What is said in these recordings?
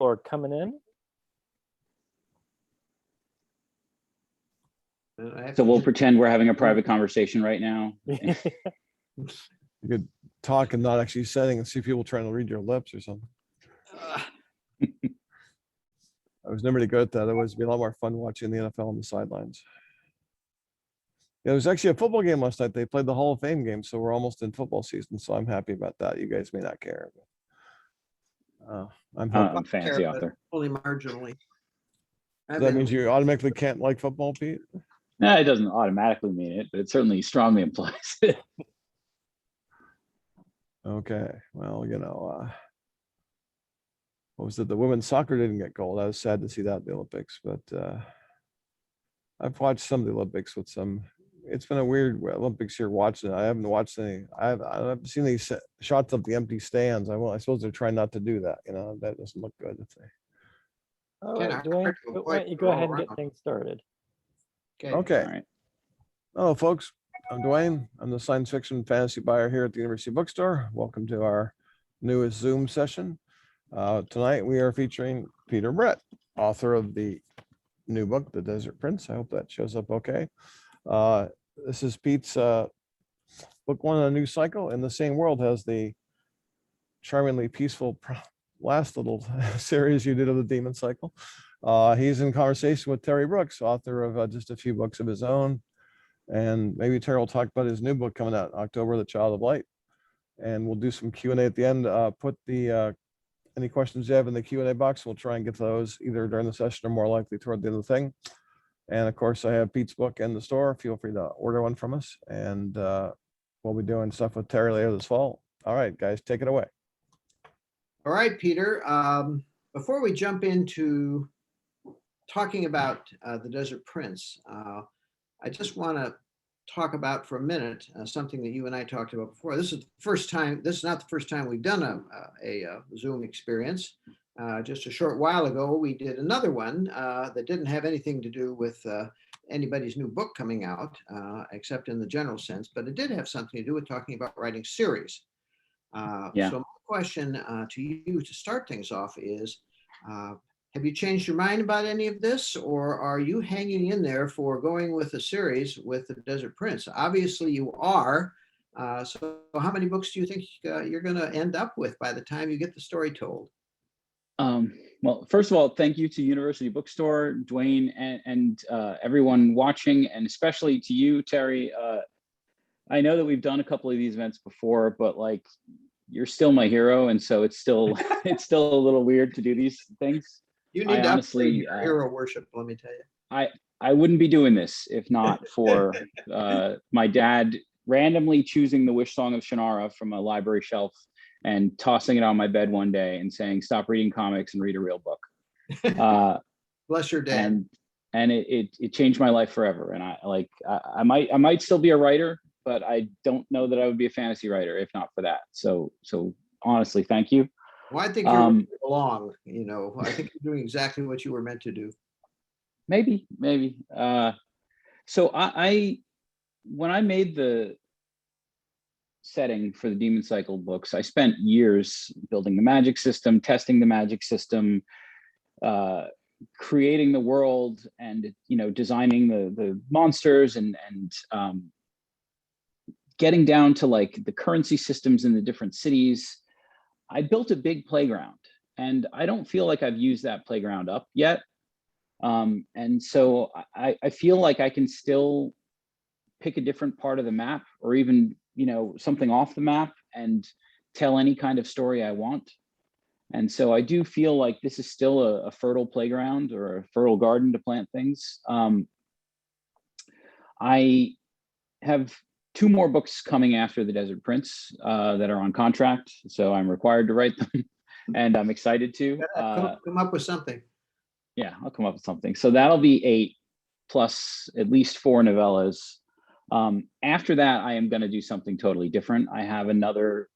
people are coming in. So we'll pretend we're having a private conversation right now. You could talk and not actually setting and see people trying to read your lips or something. I was never really good at that. It was be a lot more fun watching the NFL on the sidelines. Yeah, there was actually a football game last night. They played the Hall of Fame game, so we're almost in football season. So I'm happy about that. You guys may not care. But, I'm happy. Fancy out there. Only marginally. That means you automatically can't like football, Pete? No, it doesn't automatically mean it, but it certainly strongly implies it. Okay. Well, what was it? The women's soccer didn't get gold. I was sad to see that in the Olympics, but I've watched some of the Olympics with some. It's been a weird Olympics here watching it. I haven't watched any. I haven't seen these shots of the empty stands. I suppose they're trying not to do that. That doesn't look good. If they. All right, Dwayne, why don't you go ahead and get things started? Okay. All right. Hello, folks. I'm Dwayne. I'm the science fiction fantasy buyer here at the University Bookstore. Welcome to our newest Zoom session. Tonight we are featuring Peter Brett, author of the new book, The Desert Prince. I hope that shows up okay. This is Pete's book one in a new cycle. In the Same World has the charmingly peaceful last little series you did of the Demon Cycle. He's in conversation with Terry Brooks, author of just a few books of his own. And maybe Terry will talk about his new book coming out in October, The Child of Light. And we'll do some Q&A at the end. Put the any questions you have in the Q&A box. We'll try and get to those either during the session or more likely toward the end of the thing. And of course, I have Pete's book in the store. Feel free to order one from us. And we'll be doing stuff with Terry later this fall. All right, guys, take it away. All right, Peter. Before we jump into talking about The Desert Prince, I just want to talk about for a minute something that you and I talked about before. This is the first time. This is not the first time we've done a Zoom experience. Just a short while ago, we did another one that didn't have anything to do with anybody's new book coming out, except in the general sense, but it did have something to do with talking about writing series. Yeah. So my question to you to start things off is, have you changed your mind about any of this, or are you hanging in there for going with a series with The Desert Prince? Obviously you are. So how many books do you think you're going to end up with by the time you get the story told? Well, first of all, thank you to University Bookstore, Dwayne, and everyone watching, and especially to you, Terry. I know that we've done a couple of these events before, but like, you're still my hero, and so it's still it's still a little weird to do these things. You need honestly hero worship, let me tell you. I wouldn't be doing this if not for my dad randomly choosing the Wish Song of Shannara from a library shelf and tossing it on my bed one day and saying, "Stop reading comics and read a real book." Bless your dad. And it changed my life forever. And I might still be a writer, but I don't know that I would be a fantasy writer if not for that. So honestly, thank you. Well, I think you belong. I think you're doing exactly what you were meant to do. Maybe. So when I made the setting for the Demon Cycle books, I spent years building the magic system, testing the magic system, creating the world, and designing the monsters and getting down to like the currency systems in the different cities. I built a big playground, and I don't feel like I've used that playground up yet. And so I feel like I can still pick a different part of the map, or even something off the map, and tell any kind of story I want. And so I do feel like this is still a fertile playground or a fertile garden to plant things. I have 2 more books coming after The Desert Prince that are on contract, so I'm required to write them, and I'm excited to. Come up with something. Yeah, I'll come up with something. So that'll be 8 plus at least 4 novellas. After that, I am going to do something totally different. I have another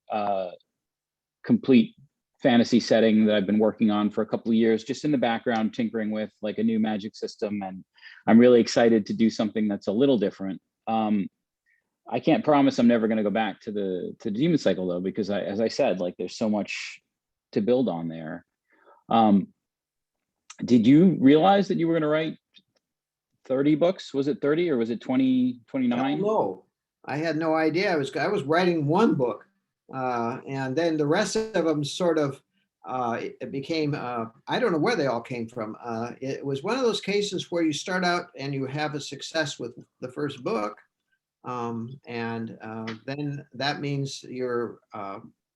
complete fantasy setting that I've been working on for a couple of years, just in the background, tinkering with like a new magic system. And I'm really excited to do something that's a little different. I can't promise I'm never going to go back to the Demon Cycle though, because as I said, like there's so much to build on there. Did you realize that you were going to write 30 books? Was it 30 or was it 20, 29? No, I had no idea. I was writing one book, and then the rest of them sort of it became I don't know where they all came from. It was one of those cases where you start out and you have a success with the first book, and then that means your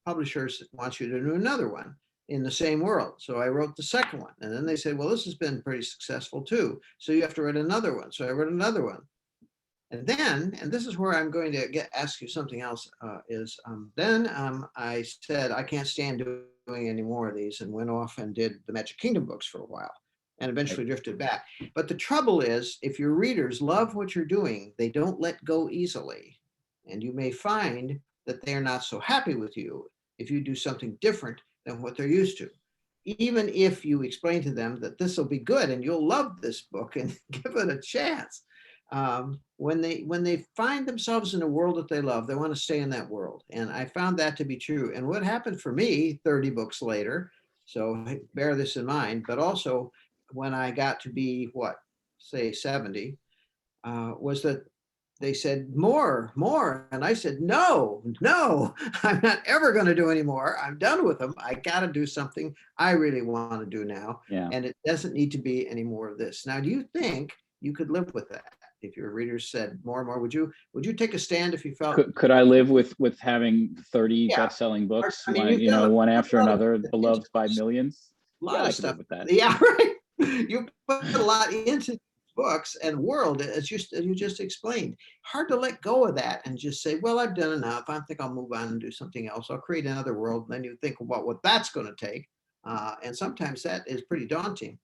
publishers want you to do another one in the same world. So I wrote the second one, and then they said, well, this has been pretty successful too, so you have to write another one. So I wrote another one. And then, and this is where I'm going to ask you something else, then I said, I can't stand doing any more of these, and went off and did the Magic Kingdom books for a while and eventually drifted back. But the trouble is, if your readers love what you're doing, they don't let go easily. And you may find that they're not so happy with you if you do something different than what they're used to. Even if you explain to them that this will be good and you'll love this book and give it a chance. When they find themselves in a world that they love, they want to stay in that world. And I found that to be true. And what happened for me 30 books later, so bear this in mind, but also when I got to be say 70, was that they said more. And I said, no, I'm not ever going to do any more. I'm done with them. I got to do something I really want to do now. Yeah. And it doesn't need to be any more of this. Now, do you think you could live with that? If your readers said more and more, would you take a stand if you felt? Could I live with having 30 best-selling books, I mean, one after another, beloved by millions? A lot of stuff with that. Yeah, right. You put a lot into books and world, as you just explained. Hard to let go of that and just say, well, I've done enough. I think I'll move on and do something else. I'll create another world. And then you think about what that's going to take. And sometimes that is pretty daunting.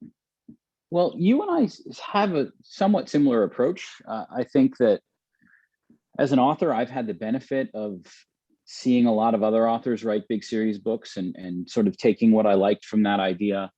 Well, you and I have a somewhat similar approach. I think that as an author, I've had the benefit of seeing a lot of other authors write big series books and sort of taking what I liked from that idea.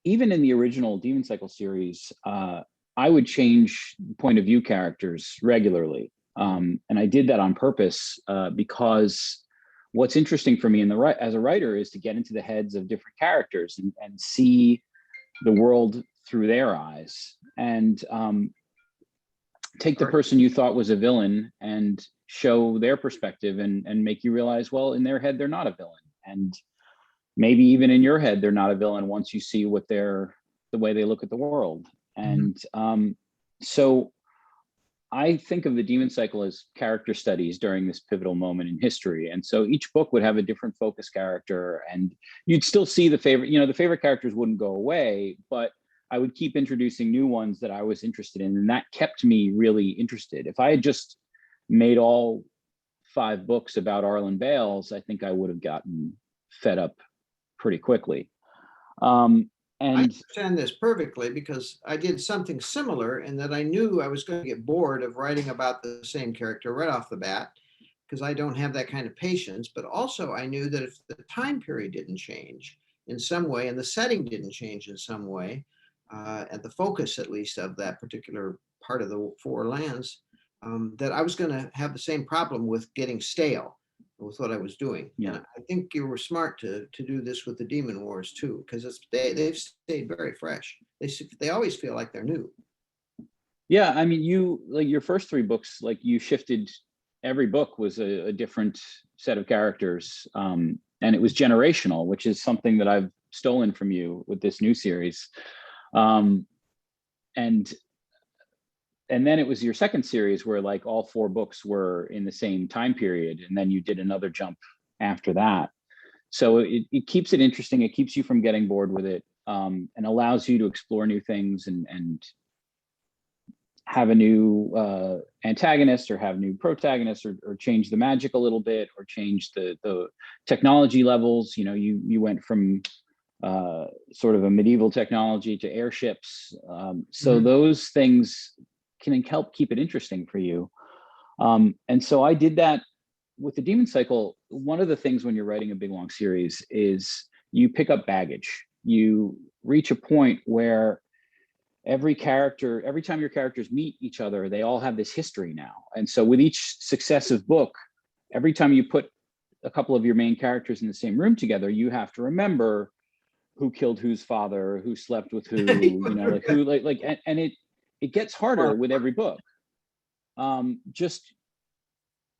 Even in the original Demon Cycle series, I would change point of view characters regularly. And I did that on purpose because what's interesting for me as a writer is to get into the heads of different characters and see the world through their eyes, and take the person you thought was a villain and show their perspective and make you realize, well, in their head, they're not a villain. And maybe even in your head, they're not a villain once you see the way they look at the world. And so I think of the Demon Cycle as character studies during this pivotal moment in history. And so each book would have a different focus character, and you'd still see the favorite characters wouldn't go away, but I would keep introducing new ones that I was interested in. And that kept me really interested. If I had just made all 5 books about Arlen Bales, I think I would have gotten fed up pretty quickly. And I understand this perfectly because I did something similar in that I knew I was going to get bored of writing about the same character right off the bat, because I don't have that kind of patience. But also I knew that if the time period didn't change in some way and the setting didn't change in some way, and the focus at least of that particular part of the 4 lands, that I was going to have the same problem with getting stale with what I was doing. Yeah. And I think you were smart to do this with the Demon Wars too, because they've stayed very fresh. They always feel like they're new. Yeah, I mean, your first 3 books, you shifted. Every book was a different set of characters, and it was generational, which is something that I've stolen from you with this new series. And then it was your second series where all 4 books were in the same time period, and then you did another jump after that. So it keeps it interesting. It keeps you from getting bored with it, and allows you to explore new things and have a new antagonist or have new protagonists, or change the magic a little bit, or change the technology levels. You went from sort of a medieval technology to airships. So those things can help keep it interesting for you. And so I did that with the Demon Cycle. One of the things when you're writing a big long series is you pick up baggage. You reach a point where every time your characters meet each other, they all have this history now. And so with each successive book, every time you put a couple of your main characters in the same room together, you have to remember who killed whose father, who slept with who, you know, like who, and it gets harder with every book. Just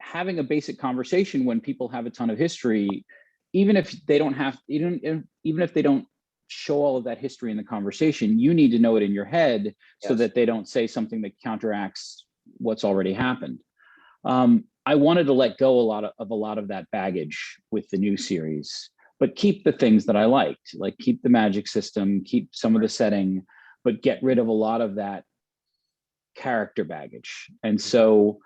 having a basic conversation when people have a ton of history, even if they don't have, even if they don't show all of that history in the conversation, you need to know it in your head so that they don't say something that counteracts what's already happened. I wanted to let go a lot of that baggage with the new series, but keep the things that I liked, like keep the magic system, keep some of the setting, but get rid of a lot of that character baggage. And so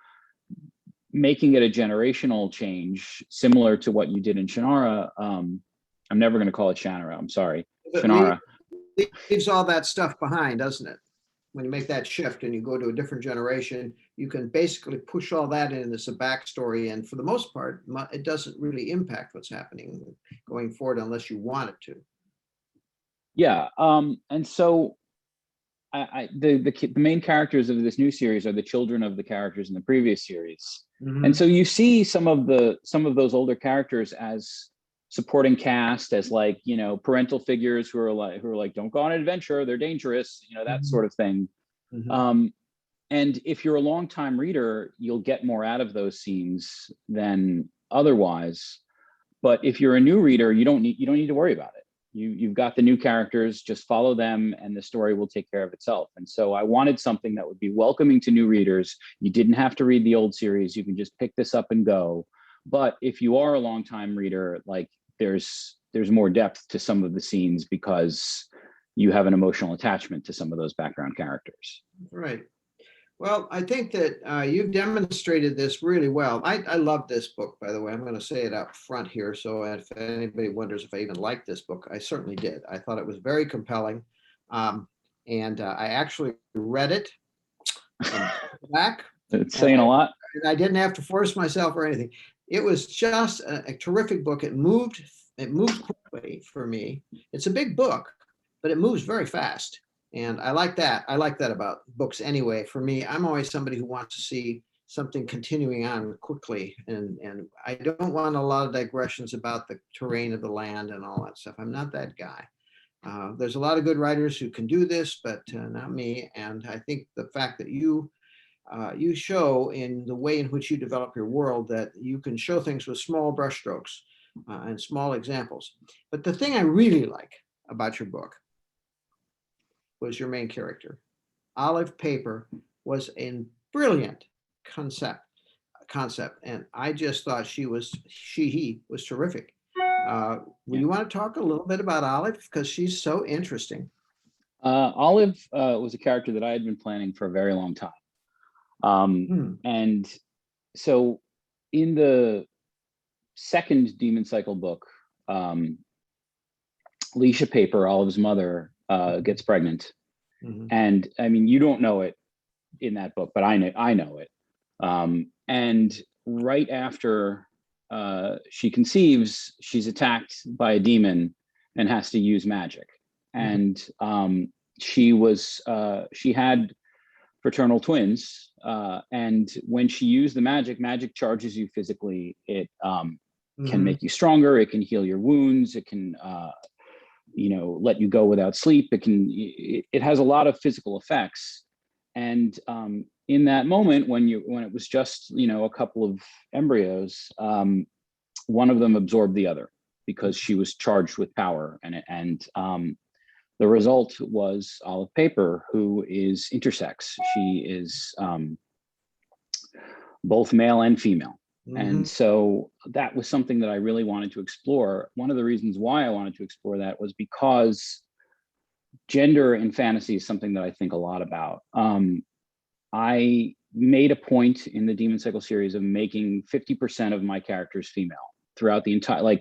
making it a generational change, similar to what you did in Shannara, I'm never going to call it Shannara, I'm sorry, Shannara. Leaves all that stuff behind, doesn't it? When you make that shift and you go to a different generation, you can basically push all that in as a backstory. And for the most part, it doesn't really impact what's happening going forward unless you want it to. Yeah. And so the main characters of this new series are the children of the characters in the previous series. Mm-hmm. And so you see some of those older characters as supporting cast, as like, you know, parental figures who are like, don't go on an adventure, they're dangerous, you know, that sort of thing. Mm-hmm. And if you're a longtime reader, you'll get more out of those scenes than otherwise. But if you're a new reader, you don't need to worry about it. You've got the new characters, just follow them and the story will take care of itself. And so I wanted something that would be welcoming to new readers. You didn't have to read the old series. You can just pick this up and go. But if you are a longtime reader, like there's more depth to some of the scenes because you have an emotional attachment to some of those background characters. Right. Well, I think that you've demonstrated this really well. I love this book, by the way. I'm going to say it up front here. So if anybody wonders if I even liked this book, I certainly did. I thought it was very compelling. And I actually read it back. It's saying a lot. And I didn't have to force myself or anything. It was just a terrific book. It moved quickly for me. It's a big book, but it moves very fast. And I like that. I like that about books anyway. For me, I'm always somebody who wants to see something continuing on quickly. And I don't want a lot of digressions about the terrain of the land and all that stuff. I'm not that guy. There's a lot of good writers who can do this, but not me. And I think the fact that you show in the way in which you develop your world that you can show things with small brushstrokes and small examples. But the thing I really like about your book was your main character. Olive Paper was a brilliant concept, and I just thought he was terrific. You want to talk a little bit about Olive because she's so interesting? Olive was a character that I had been planning for a very long time, and so in the second Demon Cycle book, Leesha Paper, Olive's mother, gets pregnant. Mm-hmm. And I mean, you don't know it in that book, but I know it. And right after she conceives, she's attacked by a demon and has to use magic. Mm-hmm. And she had fraternal twins. And when she used the magic charges you physically. It can make you stronger. It can heal your wounds. It can let you go without sleep. It has a lot of physical effects. And in that moment, when it was just, a couple of embryos, one of them absorbed the other because she was charged with power. And the result was Olive Paper, who is intersex. She is both male and female. Mm-hmm. And so that was something that I really wanted to explore. One of the reasons why I wanted to explore that was because gender in fantasy is something that I think a lot about. I made a point in the Demon Cycle series of making 50% of my characters female throughout the entire,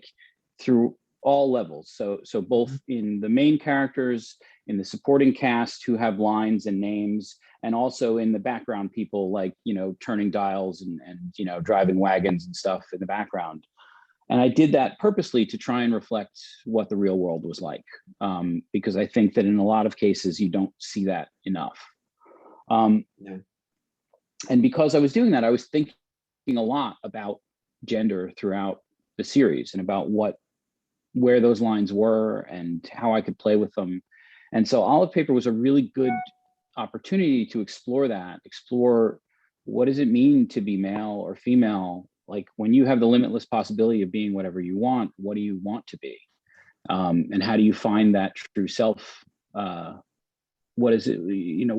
through all levels. So both in the main characters, in the supporting cast who have lines and names, and also in the background people turning dials and driving wagons and stuff in the background. And I did that purposely to try and reflect what the real world was like, because I think that in a lot of cases you don't see that enough. And because I was doing that, I was thinking a lot about gender throughout the series and about what where those lines were and how I could play with them. And so Olive Paper was a really good opportunity to explore that, explore what does it mean to be male or female? Like when you have the limitless possibility of being whatever you want, what do you want to be? And how do you find that true self? What is it, you know,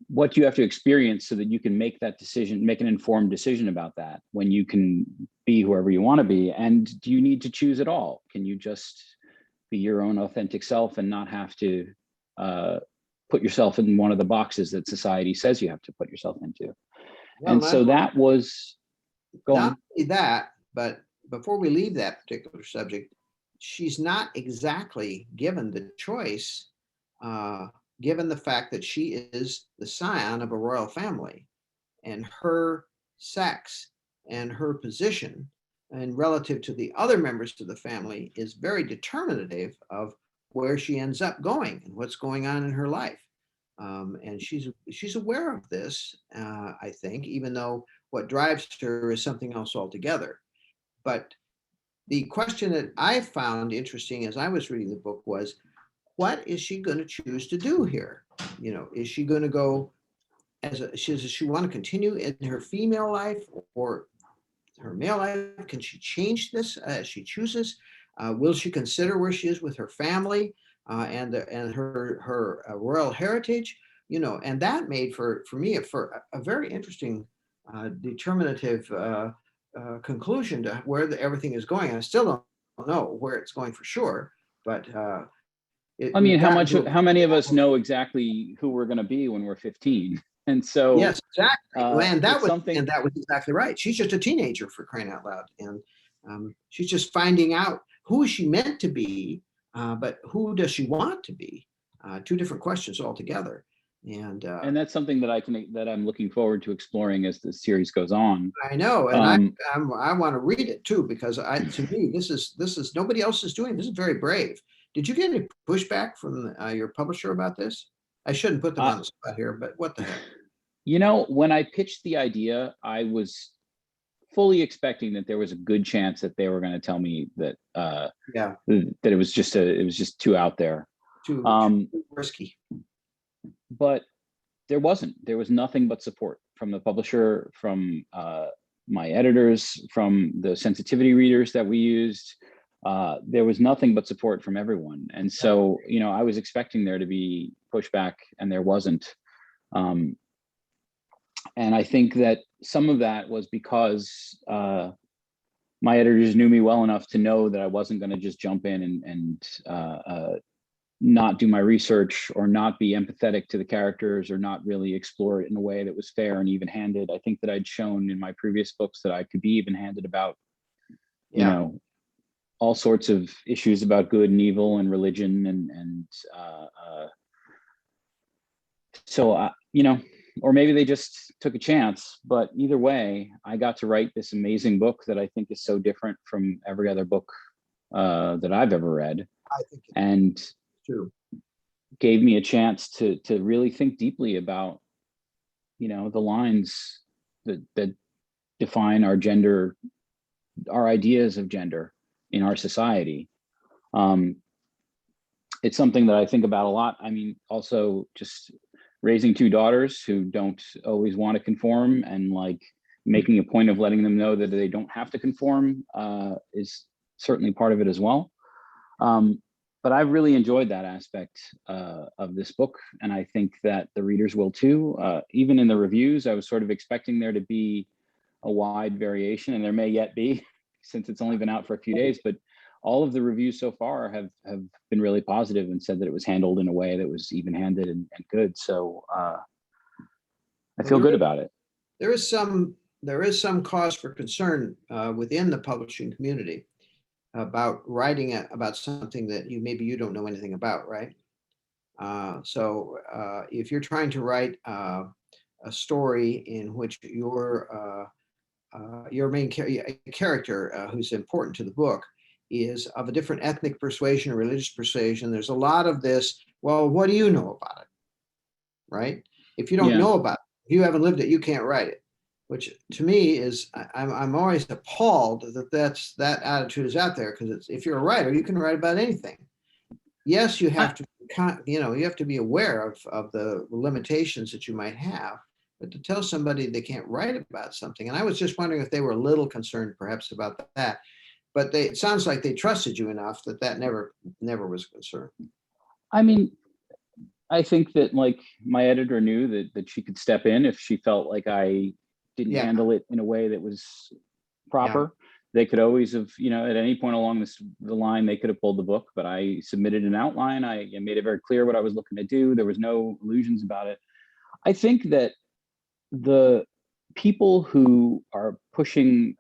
what you have to experience so that you can make that decision, make an informed decision about that when you can be whoever you want to be? And do you need to choose at all? Can you just be your own authentic self and not have to put yourself in one of the boxes that society says you have to put yourself into? Well, And so that was, go on. not only that, but before we leave that particular subject, she's not exactly given the choice, given the fact that she is the scion of a royal family, and her sex and her position and relative to the other members of the family is very determinative of where she ends up going and what's going on in her life. And she's aware of this, I think, even though what drives her is something else altogether. But the question that I found interesting as I was reading the book was, what is she going to choose to do here? You know, is she going to go does she want to continue in her female life or her male life? Can she change this as she chooses? Will she consider where she is with her family and her royal heritage? You know, and that made for me for a very interesting determinative conclusion to where everything is going. I still don't know where it's going for sure, but I mean, how many of us know exactly who we're going to be when we're 15? And so yes, exactly. And that was exactly right. She's just a teenager, for crying out loud, and she's just finding out who is she meant to be, but who does she want to be? Two different questions altogether. And that's something that I'm looking forward to exploring as the series goes on. I know, and I want to read it too, because to me this is nobody else is doing this. Is very brave. Did you get any pushback from your publisher about this? I shouldn't put them on the spot here, but what the heck? You know, when I pitched the idea, I was fully expecting that there was a good chance that they were going to tell me that that it was just too out there, too risky. But there wasn't. There was nothing but support from the publisher, from my editors, from the sensitivity readers that we used. There was nothing but support from everyone. And so, you know, I was expecting there to be pushback, and there wasn't. And I think that some of that was because my editors knew me well enough to know that I wasn't going to just jump in and not do my research or not be empathetic to the characters or not really explore it in a way that was fair and even-handed. I think that I'd shown in my previous books that I could be even-handed about, you know, all sorts of issues about good and evil and religion so you know, or maybe they just took a chance, but either way, I got to write this amazing book that I think is so different from every other book that I've ever read. I think and true. Gave me a chance to really think deeply about, you know, the lines that define our gender, our ideas of gender in our society. It's something that I think about a lot. I mean, also just raising two daughters who don't always want to conform, and like making a point of letting them know that they don't have to conform is certainly part of it as well. But I've really enjoyed that aspect of this book, and I think that the readers will too. Even in the reviews, I was sort of expecting there to be a wide variation, and there may yet be, since it's only been out for a few days, but all of the reviews so far have been really positive and said that it was handled in a way that was even-handed and good. So I feel good about it. There is some cause for concern within the publishing community about writing about something that maybe you don't know anything about, right? So if you're trying to write a story in which your main character who's important to the book is of a different ethnic persuasion or religious persuasion, there's a lot of this, well, what do you know about it, right? If you don't know about it, if you haven't lived it, you can't write it. which to me is, I'm always appalled that attitude is out there, because if you're a writer, you can write about anything. Yes, you have to, you have to be aware of the limitations that you might have, but to tell somebody they can't write about something, and I was just wondering if they were a little concerned perhaps about that, but it sounds like they trusted you enough that never was a concern. I mean, I think that like my editor knew that she could step in if she felt like I didn't handle it in a way that was proper. They could always have, at any point along the line, they could have pulled the book, but I submitted an outline. I made it very clear what I was looking to do. There was no illusions about it. I think that the people who are pushing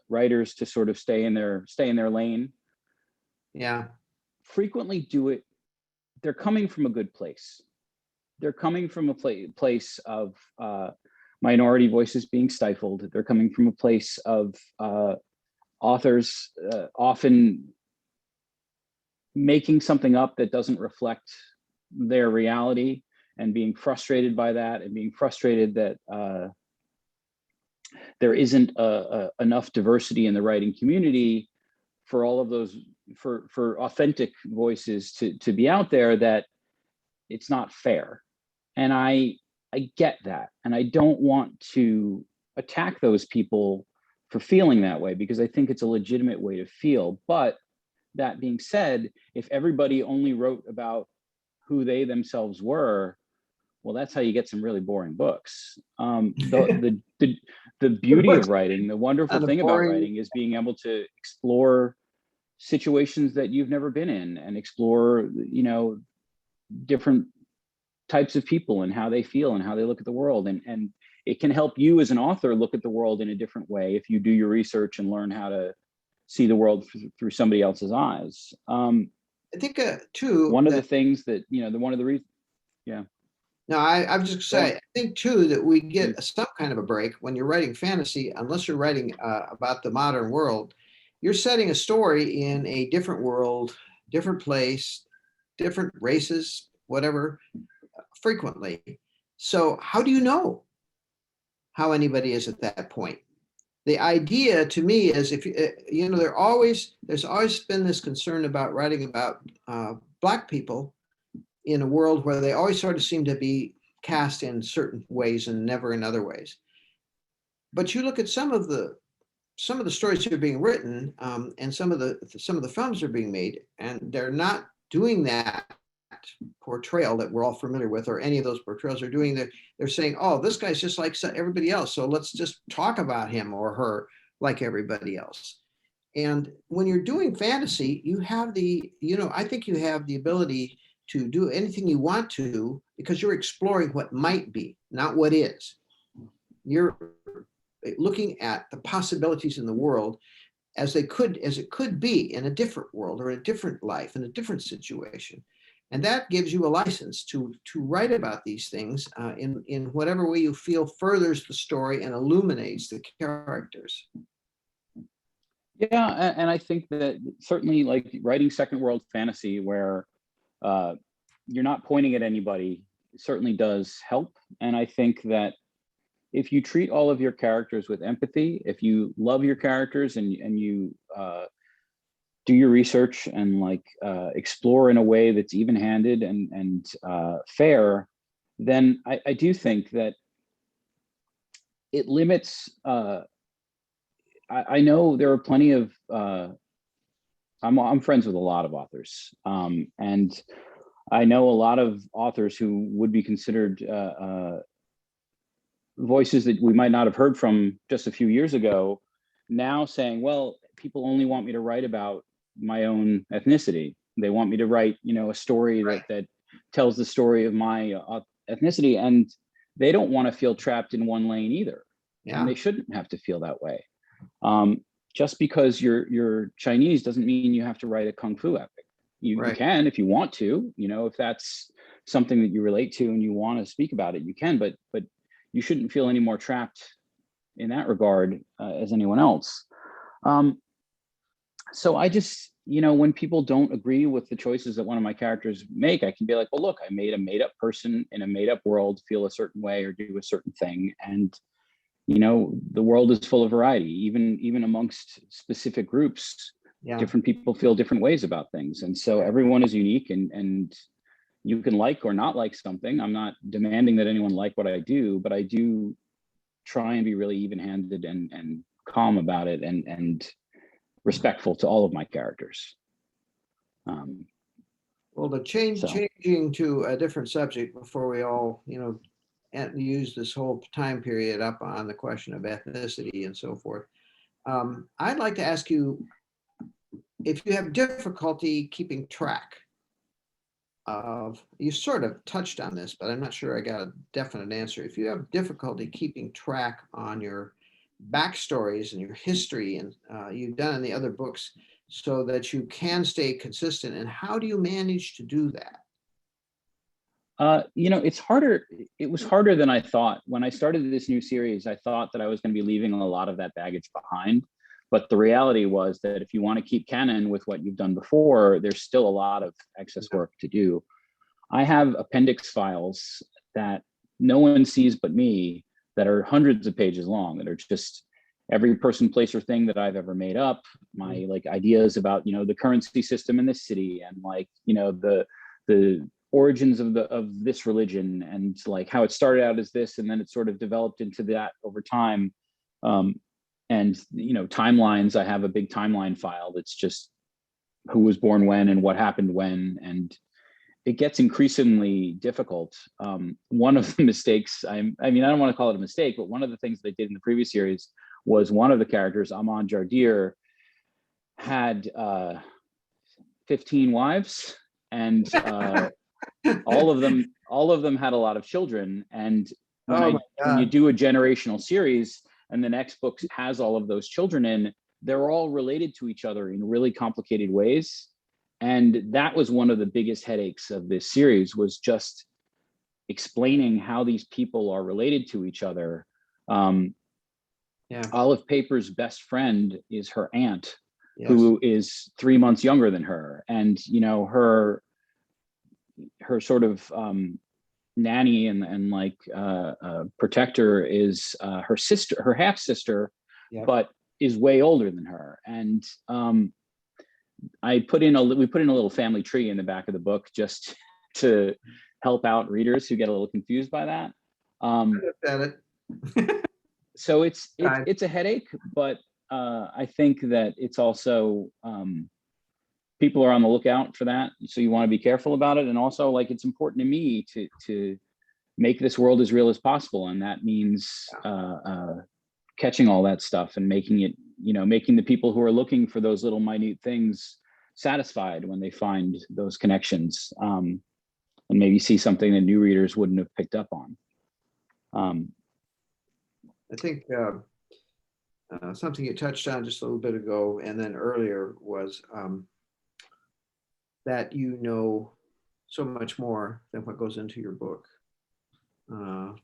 writers to sort of stay in their lane, frequently do it. They're coming from a good place. They're coming from a place of minority voices being stifled. They're coming from a place of authors often making something up that doesn't reflect their reality, and being frustrated by that, and being frustrated that there isn't enough diversity in the writing community for all of those, for authentic voices to be out there, that it's not fair. And I get that. And I don't want to attack those people for feeling that way, because I think it's a legitimate way to feel. But that being said, if everybody only wrote about who they themselves were, well, that's how you get some really boring books. The beauty of writing, the wonderful thing about writing, is being able to explore situations that you've never been in, and explore, different types of people and how they feel and how they look at the world. And it can help you as an author look at the world in a different way if you do your research and learn how to see the world through somebody else's eyes. I think too, one of the things that, one of the reasons, No, I was just saying, I think too that we get some kind of a break when you're writing fantasy, unless you're writing about the modern world. You're setting a story in a different world, different place, different races, whatever, frequently. So how do you know how anybody is at that point? The idea to me is, if there's always been this concern about writing about Black people in a world where they always sort of seem to be cast in certain ways and never in other ways. But you look at some of the stories that are being written, and some of the films are being made, and they're not doing that portrayal that we're all familiar with, or any of those portrayals are doing. They're saying, oh, this guy's just like everybody else, so let's just talk about him or her like everybody else. And when you're doing fantasy, you have I think you have the ability to do anything you want to, because you're exploring what might be, not what is. You're looking at the possibilities in the world as it could be in a different world, or a different life, in a different situation. And that gives you a license to write about these things in whatever way you feel furthers the story and illuminates the characters. Yeah, and I think that certainly, like, writing second world fantasy where you're not pointing at anybody, certainly does help. And I think that if you treat all of your characters with empathy, if you love your characters and you do your research and explore in a way that's even-handed and fair, then I do think that it limits. I know there are plenty of. I'm friends with a lot of authors, and I know a lot of authors who would be considered voices that we might not have heard from just a few years ago, now saying, well, people only want me to write about my own ethnicity. They want me to write, a story that tells the story of my ethnicity, and they don't want to feel trapped in one lane either. Yeah. And they shouldn't have to feel that way. Just because you're Chinese doesn't mean you have to write a kung fu epic. You can if you want to, if that's something that you relate to and you want to speak about it, you can, but you shouldn't feel any more trapped in that regard as anyone else. So I just, when people don't agree with the choices that one of my characters make, I can be like, well, look, I made a made up person in a made up world feel a certain way or do a certain thing. And, the world is full of variety, even amongst specific groups. Yeah. Different people feel different ways about things. And so everyone is unique, and you can like or not like something. I'm not demanding that anyone like what I do, but I do try and be really even-handed and calm about it, and respectful to all of my characters. Well, changing to a different subject before we all, and use this whole time period up on the question of ethnicity and so forth. I'd like to ask you if you have difficulty keeping track of, you sort of touched on this, but I'm not sure I got a definite answer. If you have difficulty keeping track on your backstories and your history, and you've done in the other books, so that you can stay consistent, and how do you manage to do that? It's harder. It was harder than I thought. When I started this new series, I thought that I was going to be leaving a lot of that baggage behind. But the reality was that if you want to keep canon with what you've done before, there's still a lot of excess work to do. I have appendix files that no one sees but me, that are hundreds of pages long, that are just every person, place, or thing that I've ever made up, my ideas about, the currency system in this city, and the origins of this religion, and how it started out as this, and then it sort of developed into that over time. And timelines, I have a big timeline file that's just who was born when and what happened when, and it gets increasingly difficult. One of the mistakes, I don't want to call it a mistake, but one of the things they did in the previous series was one of the characters, Amon Jardir, had 15 wives, and all of them had a lot of children. And when you do a generational series, and the next book has all of those children in, they're all related to each other in really complicated ways. And that was one of the biggest headaches of this series, was just explaining how these people are related to each other. Olive Paper's best friend is her aunt, who is 3 months younger than her. And, her sort of nanny and protector is her sister, her half sister, but is way older than her. And we put in a little family tree in the back of the book just to help out readers who get a little confused by that. So it's a headache, but I think that it's also people are on the lookout for that, so you want to be careful about it. And also, it's important to me to make this world as real as possible, and that means catching all that stuff and making it, making the people who are looking for those little minute things satisfied when they find those connections, and maybe see something that new readers wouldn't have picked up on. I think something you touched on just a little bit ago and then earlier was that so much more than what goes into your book,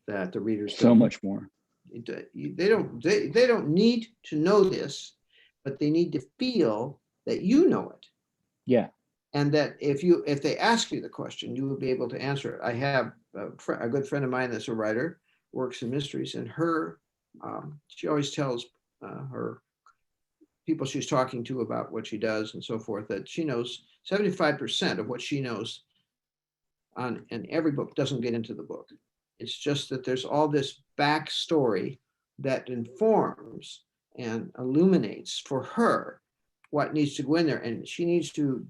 that the readers so much more. They don't need to know this, but they need to feel that you know it. Yeah. And that if they ask you the question, you will be able to answer it. I have a good friend of mine that's a writer, works in mysteries, and she always tells her people she's talking to about what she does and so forth, that she knows 75% of what she knows in every book doesn't get into the book. It's just that there's all this backstory that informs and illuminates for her what needs to go in there. And she needs to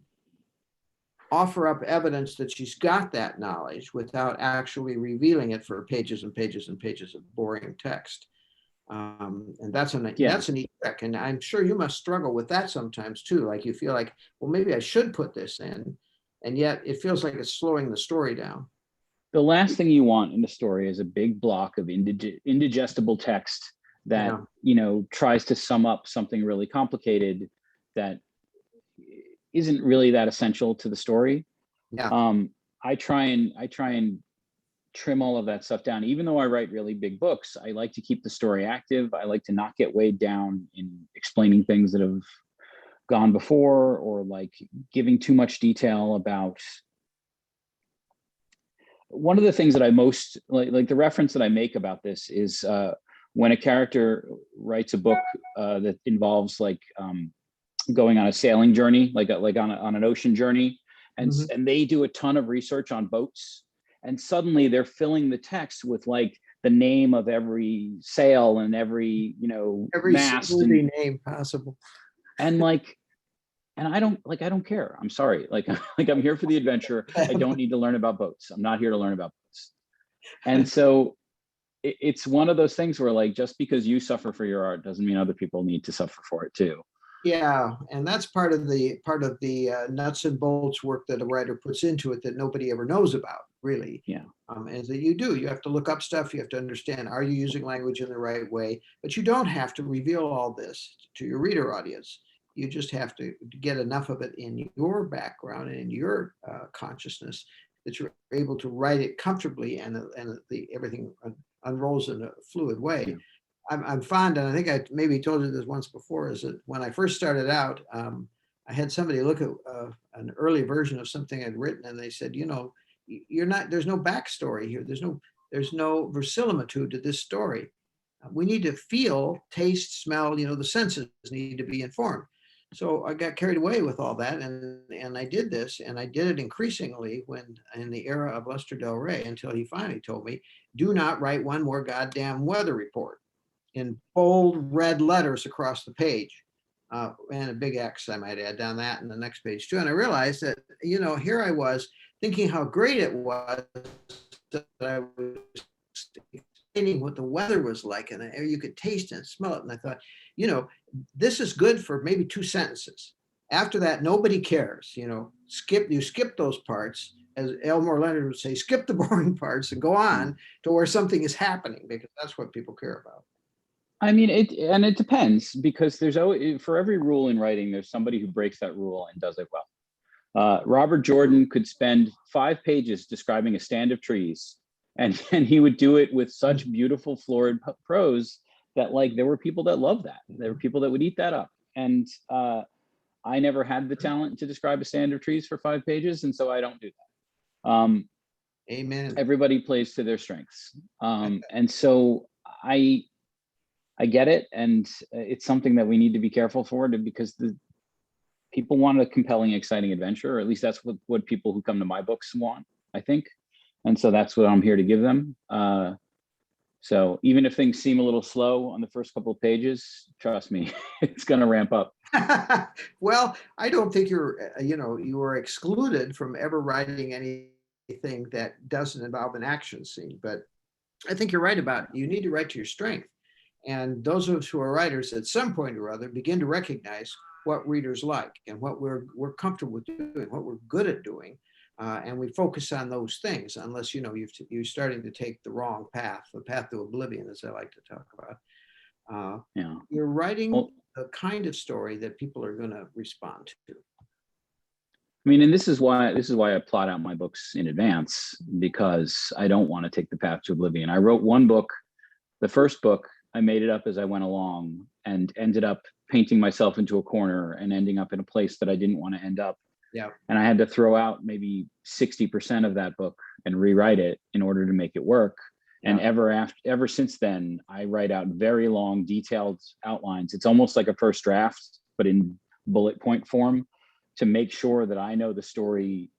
offer up evidence that she's got that knowledge without actually revealing it for pages and pages and pages of boring text. And that's a neat trick. And I'm sure you must struggle with that sometimes too. Like you feel like, well, maybe I should put this in, and yet it feels like it's slowing the story down. The last thing you want in the story is a big block of indigestible text that tries to sum up something really complicated that isn't really that essential to the story. I try and trim all of that stuff down. Even though I write really big books, I like to keep the story active. I like to not get weighed down in explaining things that have gone before, or giving too much detail about. One of the things that I most like the reference that I make about this is when a character writes a book that involves like going on a sailing journey, like on an ocean journey, and they do a ton of research on boats, and suddenly they're filling the text with like the name of every sail and every mast and name possible, and I don't care. I'm sorry. Like I'm here for the adventure. I don't need to learn about boats. I'm not here to learn about boats. And so it's one of those things where like, just because you suffer for your art doesn't mean other people need to suffer for it too. Yeah, and that's part of the nuts and bolts work that a writer puts into it that nobody ever knows about, really. Yeah. Is that you have to look up stuff, you have to understand, are you using language in the right way? But you don't have to reveal all this to your reader audience. You just have to get enough of it in your background and in your consciousness that you're able to write it comfortably, and everything unrolls in a fluid way. Yeah. I'm fond, and I think I maybe told you this once before, is that when I first started out, I had somebody look at an early version of something I'd written, and they said, there's no backstory here. There's no verisimilitude to this story. We need to feel, taste, smell, the senses need to be informed. So I got carried away with all that, and I did this, and I did it increasingly when in the era of Lester Del Rey, until he finally told me, do not write one more goddamn weather report, in bold red letters across the page, and a big X, I might add, down that and the next page too. And I realized that, here I was thinking how great it was that I was explaining what the weather was like, and you could taste and smell it. And I thought, this is good for maybe 2 sentences. After that, nobody cares. You skip those parts. As Elmore Leonard would say, skip the boring parts and go on to where something is happening, because that's what people care about. I mean, it depends, because there's always, for every rule in writing, there's somebody who breaks that rule and does it well. Robert Jordan could spend 5 pages describing a stand of trees, and he would do it with such beautiful florid prose that like there were people that loved that. There were people that would eat that up. And I never had the talent to describe a stand of trees for 5 pages, and so I don't do that. Amen. Everybody plays to their strengths. And so I get it, and it's something that we need to be careful for, because the people want a compelling, exciting adventure, or at least that's what people who come to my books want, I think. And so that's what I'm here to give them. So even if things seem a little slow on the first couple of pages, trust me, it's going to ramp up. Well, I don't think you are excluded from ever writing anything that doesn't involve an action scene. But I think you're right about, you need to write to your strength. And those of us who are writers at some point or other begin to recognize what readers like and what we're comfortable with doing, what we're good at doing. And we focus on those things, unless, you're starting to take the wrong path, the path to oblivion, as I like to talk about. You're writing the kind of story that people are going to respond to. I mean, and this is why I plot out my books in advance, because I don't want to take the path to oblivion. I wrote one book, the first book, I made it up as I went along, and ended up painting myself into a corner and ending up in a place that I didn't want to end up. Yeah. And I had to throw out maybe 60% of that book and rewrite it in order to make it work. Yeah. And ever since then, I write out very long, detailed outlines. It's almost like a first draft, but in bullet point form, to make sure that I know the story,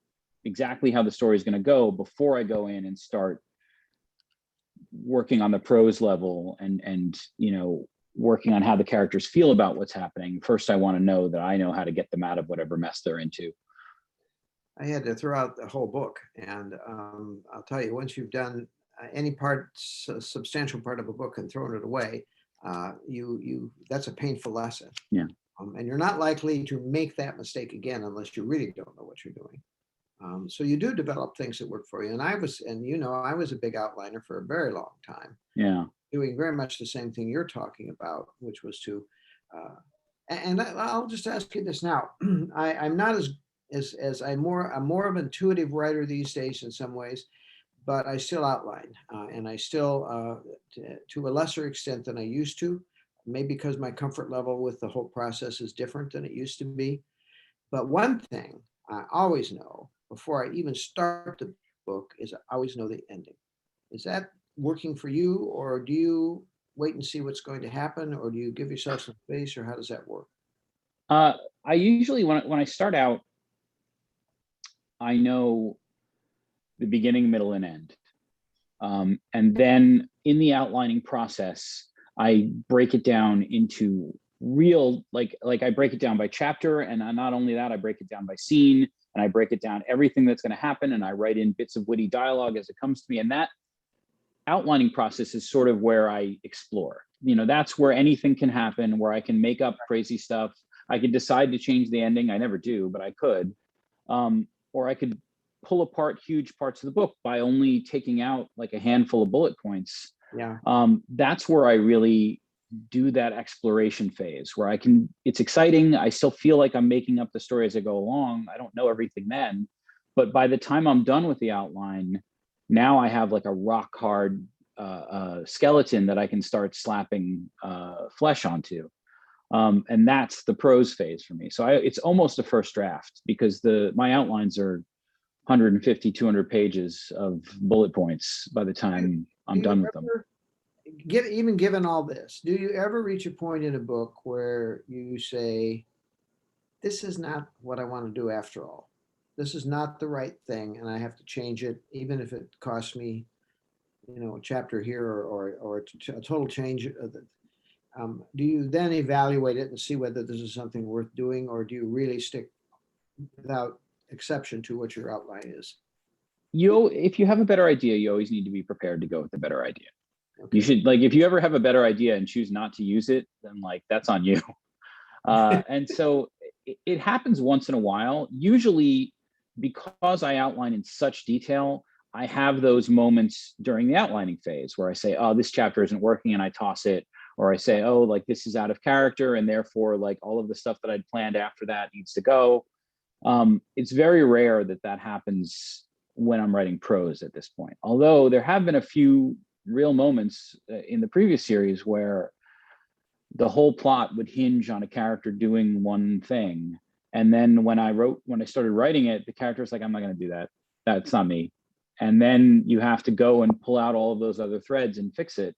exactly how the story is going to go, before I go in and start working on the prose level and working on how the characters feel about what's happening. First, I want to know that I know how to get them out of whatever mess they're into. I had to throw out the whole book, and I'll tell you, once you've done any part, a substantial part of a book, and thrown it away, that's a painful lesson. Yeah. And you're not likely to make that mistake again unless you really don't know what you're doing. So you do develop things that work for you. And I was a big outliner for a very long time. Yeah. Doing very much the same thing you're talking about, which was to, and I'll just ask you this now. I'm not I'm more of an intuitive writer these days in some ways, but I still outline, and I still, to a lesser extent than I used to, maybe because my comfort level with the whole process is different than it used to be. But one thing I always know before I even start the book is I always know the ending. Is that working for you, or do you wait and see what's going to happen, or do you give yourself some space, or how does that work? I usually, when I start out, I know the beginning, middle, and end. And then in the outlining process, I break it down into real, like I break it down by chapter, and not only that, I break it down by scene, and I break it down everything that's going to happen, and I write in bits of witty dialogue as it comes to me. And that outlining process is sort of where I explore. That's where anything can happen, where I can make up crazy stuff. I could decide to change the ending. I never do, but I could. Or I could pull apart huge parts of the book by only taking out like a handful of bullet points. Yeah. That's where I really do that exploration phase, where it's exciting. I still feel like I'm making up the story as I go along. I don't know everything then, but by the time I'm done with the outline, now I have like a rock hard skeleton that I can start slapping flesh onto. And that's the prose phase for me. So it's almost a first draft, because my outlines are 150, 200 pages of bullet points by the time I'm done with them. Even given all this, do you ever reach a point in a book where you say, this is not what I want to do after all? This is not the right thing, and I have to change it, even if it costs me, a chapter here or a total change of the. Do you then evaluate it and see whether this is something worth doing, or do you really stick without exception to what your outline is? If you have a better idea, you always need to be prepared to go with the better idea. Okay. You should, like, if you ever have a better idea and choose not to use it, then like that's on you. And so it happens once in a while. Usually, because I outline in such detail, I have those moments during the outlining phase where I say, oh, this chapter isn't working, and I toss it. Or I say, oh, like this is out of character, and therefore like all of the stuff that I'd planned after that needs to go. It's very rare that happens when I'm writing prose at this point. Although there have been a few real moments in the previous series where the whole plot would hinge on a character doing one thing. And then when I started writing it, the character's like, I'm not going to do that. That's not me. And then you have to go and pull out all of those other threads and fix it.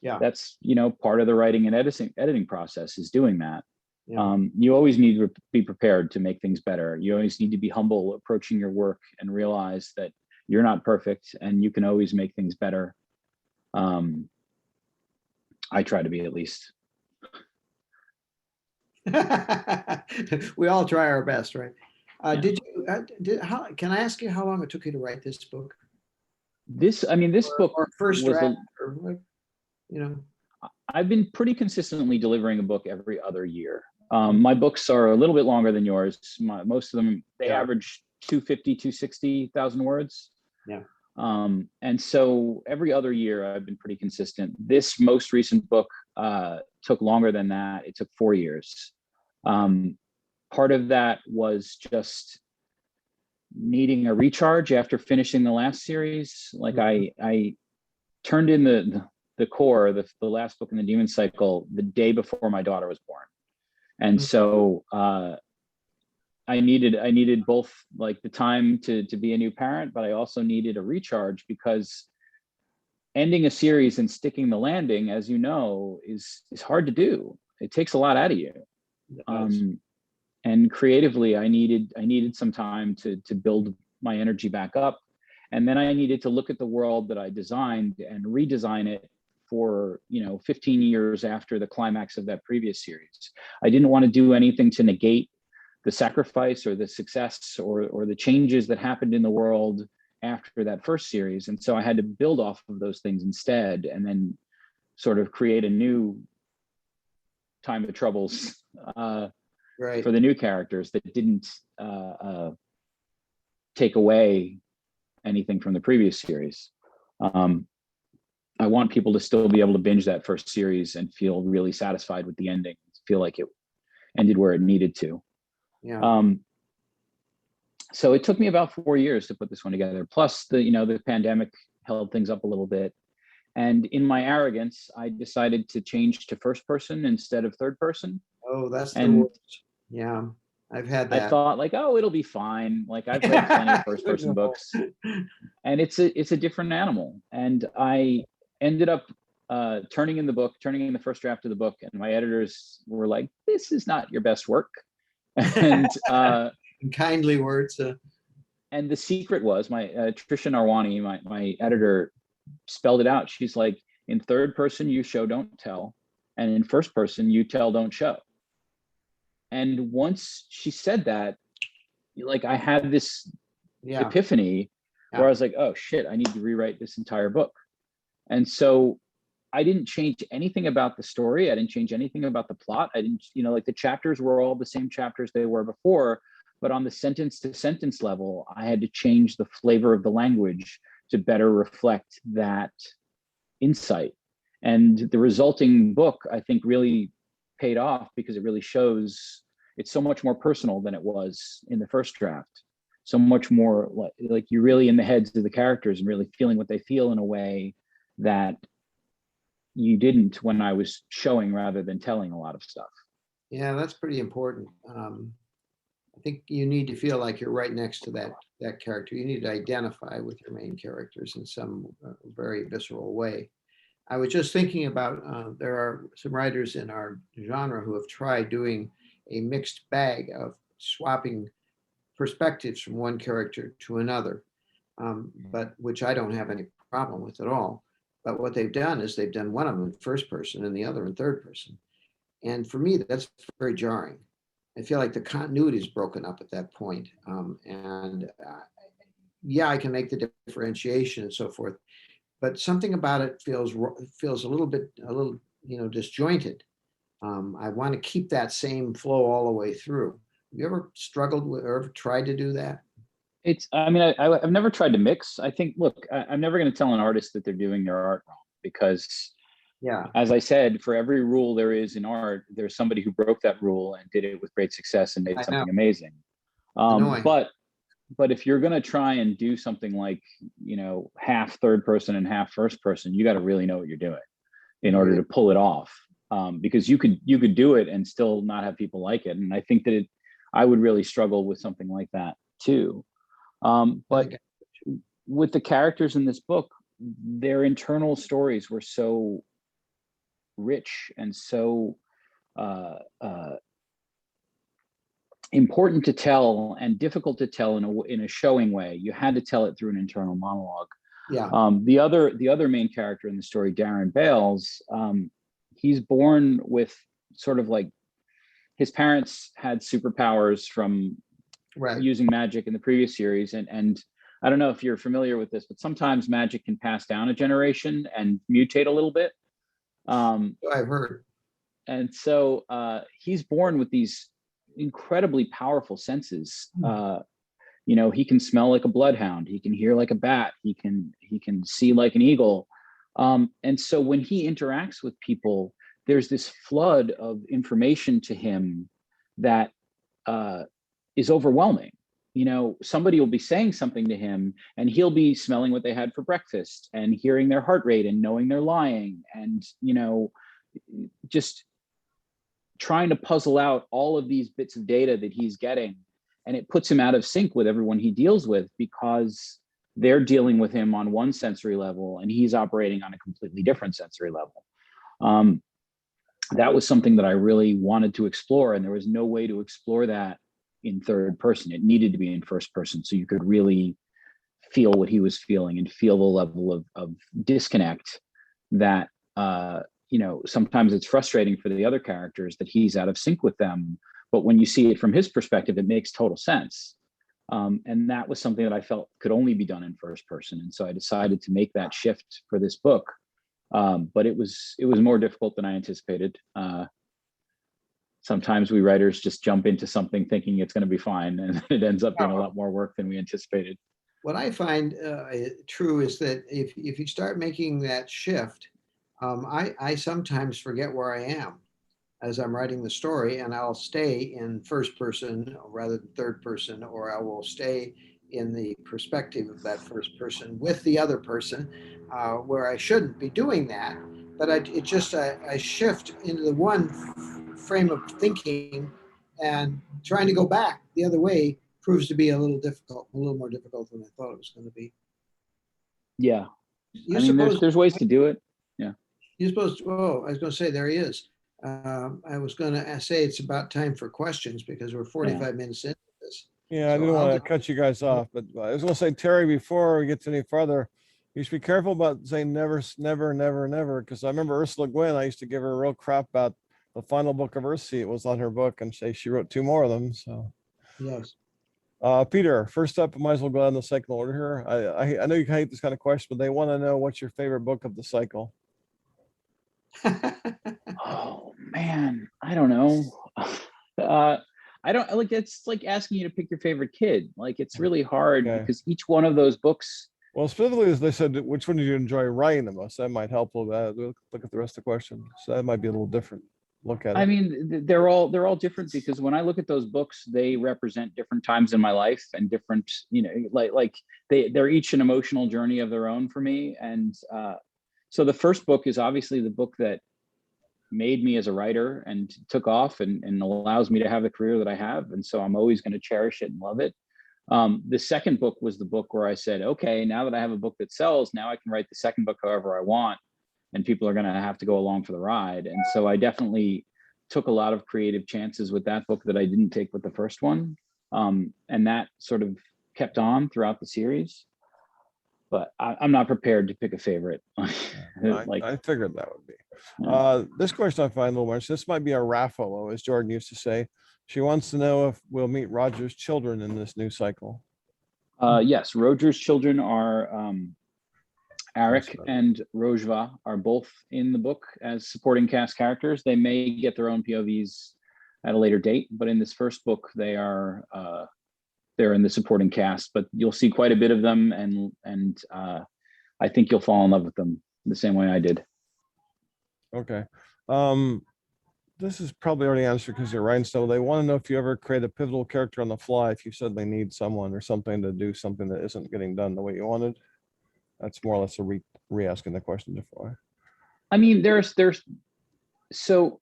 Yeah. That's, part of the writing and editing process is doing that. Yeah. You always need to be prepared to make things better. You always need to be humble approaching your work and realize that you're not perfect and you can always make things better. I try to be, at least. We all try our best, right? Yeah. Can I ask you how long it took you to write this book? This book or first draft, or I've been pretty consistently delivering a book every other year. My books are a little bit longer than yours. Most of them, they average 250, 260,000 words. Yeah. And so every other year I've been pretty consistent. This most recent book took longer than that. It took 4 years. Part of that was just needing a recharge after finishing the last series. Like I turned in the core, the last book in the Demon Cycle, the day before my daughter was born. And so I needed both, like, the time to be a new parent, but I also needed a recharge, because ending a series and sticking the landing, as you know, is hard to do. It takes a lot out of you. And creatively, I needed some time to build my energy back up. And then I needed to look at the world that I designed and redesign it for 15 years after the climax of that previous series. I didn't want to do anything to negate the sacrifice or the success or the changes that happened in the world after that first series. And so I had to build off of those things instead, and then sort of create a new time of troubles for the new characters that didn't take away anything from the previous series. I want people to still be able to binge that first series and feel really satisfied with the ending, feel like it ended where it needed to. Yeah. So it took me about 4 years to put this one together. Plus the pandemic held things up a little bit. And in my arrogance, I decided to change to first person instead of third person. Oh, that's the worst. Yeah, I've had that. I thought, like, oh, it'll be fine. Like, I've read plenty of first person books, and it's a different animal. And I ended up turning in the first draft of the book, and my editors were like, "This is not your best work." And In kindly words. and the secret was my Trisha Narwani, my editor, spelled it out. She's like, in third person you show don't tell, and in first person you tell don't show. And once she said that, like, I had this epiphany where I was like, oh shit, I need to rewrite this entire book. And so I didn't change anything about the story. I didn't change anything about the plot. I didn't, like, the chapters were all the same chapters they were before, but on the sentence to sentence level, I had to change the flavor of the language to better reflect that insight. And the resulting book, I think, really paid off because it really shows it's so much more personal than it was in the first draft. So much more like you're really in the heads of the characters and really feeling what they feel in a way that you didn't when I was showing rather than telling a lot of stuff. Yeah, that's pretty important. I think you need to feel like you're right next to that character. You need to identify with your main characters in some very visceral way. I was just thinking about, there are some writers in our genre who have tried doing a mixed bag of swapping perspectives from one character to another, but which I don't have any problem with at all. But what they've done is they've done one of them in first person and the other in third person. And for me, that's very jarring. I feel like the continuity is broken up at that point. Yeah, I can make the differentiation and so forth, but something about it feels a little disjointed. I want to keep that same flow all the way through. Have you ever struggled with or ever tried to do that? I've never tried to mix. I think, look, I'm never going to tell an artist that they're doing their art wrong because, as I said, for every rule there is in art, there's somebody who broke that rule and did it with great success and made something amazing. But if you're going to try and do something like, half third person and half first person, you got to really know what you're doing in order to pull it off. Because you could do it and still not have people like it. And I think that I would really struggle with something like that too. But with the characters in this book, their internal stories were so rich and so important to tell and difficult to tell in a showing way. You had to tell it through an internal monologue. Yeah. The other main character in the story, Darin Bales, he's born with sort of like his parents had superpowers from using magic in the previous series. And I don't know if you're familiar with this, but sometimes magic can pass down a generation and mutate a little bit. I've heard. And so he's born with these incredibly powerful senses. He can smell like a bloodhound. He can hear like a bat. He can see like an eagle. And so when he interacts with people, there's this flood of information to him that is overwhelming. Somebody will be saying something to him and he'll be smelling what they had for breakfast and hearing their heart rate and knowing they're lying and, just trying to puzzle out all of these bits of data that he's getting. And it puts him out of sync with everyone he deals with because they're dealing with him on one sensory level and he's operating on a completely different sensory level. That was something that I really wanted to explore, and there was no way to explore that in third person. It needed to be in first person so you could really feel what he was feeling and feel the level of disconnect that, sometimes it's frustrating for the other characters that he's out of sync with them. But when you see it from his perspective, it makes total sense. And that was something that I felt could only be done in first person. And so I decided to make that shift for this book. But it was more difficult than I anticipated. Sometimes we writers just jump into something thinking it's going to be fine, and it ends up being a lot more work than we anticipated. What I find true is that if you start making that shift, I sometimes forget where I am as I'm writing the story, and I'll stay in first person rather than third person, or I will stay in the perspective of that first person with the other person, where I shouldn't be doing that. But I shift into the one frame of thinking, and trying to go back the other way proves to be a little more difficult than I thought it was going to be. Yeah. There's ways to do it. Yeah. You're supposed to, oh, I was going to say, there he is. I was going to say it's about time for questions because we're 45 minutes into this. Yeah, I So didn't I'll want to just- cut you guys off, but I was going to say, Terry, before we get any further, you should be careful about saying never, never, never, never, because I remember Ursula Gwynn, I used to give her a real crap about the final book of Earthsea. It was on her book, and say she wrote 2 more of them. So, Yes. Peter, first up, might as well go down the cycle order here. I know you hate this kind of question, but they want to know what's your favorite book of the cycle. Oh man, I don't know. I don't like, it's like asking you to pick your favorite kid. Like, it's really hard because each one of those books. Well, specifically, as they said, which one did you enjoy writing the most? That might help a little bit. Look at the rest of the question. So that might be a little different. Look at it. I mean, they're all different because when I look at those books, they represent different times in my life and different, like they're each an emotional journey of their own for me. And so the first book is obviously the book that made me as a writer and took off and allows me to have the career that I have. And so I'm always going to cherish it and love it. The second book was the book where I said, okay, now that I have a book that sells, now I can write the second book however I want, and people are going to have to go along for the ride. And so I definitely took a lot of creative chances with that book that I didn't take with the first one. And that sort of kept on throughout the series. But I'm not prepared to pick a favorite. I figured that would be. Yeah. This question I find a little much. This might be a Raffalo, as Jordan used to say. She wants to know if we'll meet Roger's children in this new cycle. Yes, Roger's children are Arik and Rojva are both in the book as supporting cast characters. They may get their own POVs at a later date, but in this first book, they're in the supporting cast. But you'll see quite a bit of them, and I think you'll fall in love with them the same way I did. Okay. This is probably already answered because you're writing stuff. They want to know if you ever create a pivotal character on the fly, if you suddenly need someone or something to do something that isn't getting done the way you wanted. That's more or less a re-asking the question before. I mean, so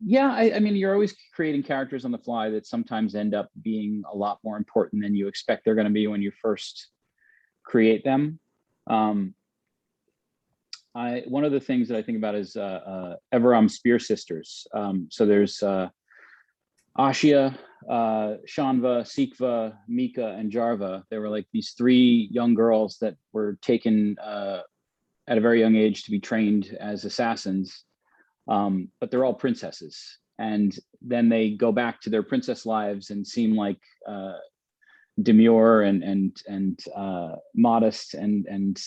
yeah, I mean, you're always creating characters on the fly that sometimes end up being a lot more important than you expect they're going to be when you first create them. One of the things that I think about is Everam Spear sisters. So there's Ashia, Shanva, Sikva, Mika, and Jarva. They were like these 3 young girls that were taken at a very young age to be trained as assassins, but they're all princesses. And then they go back to their princess lives and seem like demure and modest and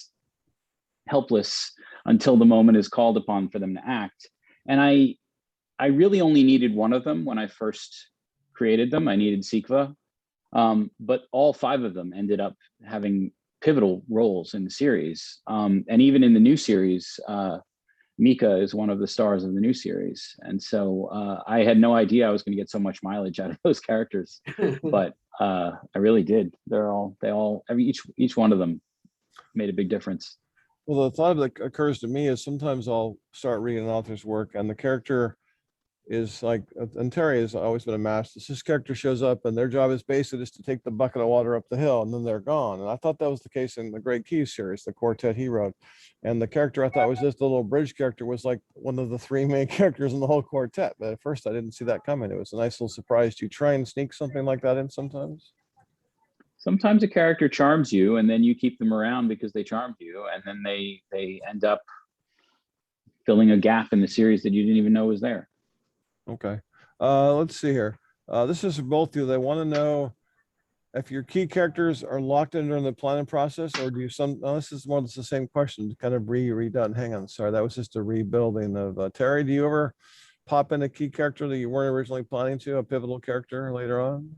helpless until the moment is called upon for them to act. And I really only needed one of them when I first created them. I needed Sikva, but all 5 of them ended up having pivotal roles in the series. And even in the new series, Mika is one of the stars of the new series. And so I had no idea I was going to get so much mileage out of those characters, but I really did. Each one of them made a big difference. Well, the thought that occurs to me is sometimes I'll start reading an author's work and the character is like, and Terry has always been a master. This character shows up and their job is basically just to take the bucket of water up the hill and then they're gone. And I thought that was the case in the Great Keys series, the quartet he wrote. And the character I thought was just a little bridge character was like one of the 3 main characters in the whole quartet. But at first I didn't see that coming. It was a nice little surprise. Do you try and sneak something like that in sometimes? Sometimes a character charms you and then you keep them around because they charmed you, and then they end up filling a gap in the series that you didn't even know was there. Okay. Let's see here. This is for both of you. They want to know if your key characters are locked in during the planning process, or do you this is more or less the same question, kind of redone. Hang on. Sorry. That was just a rebuilding of Terry. Do you ever pop in a key character that you weren't originally planning to, a pivotal character later on?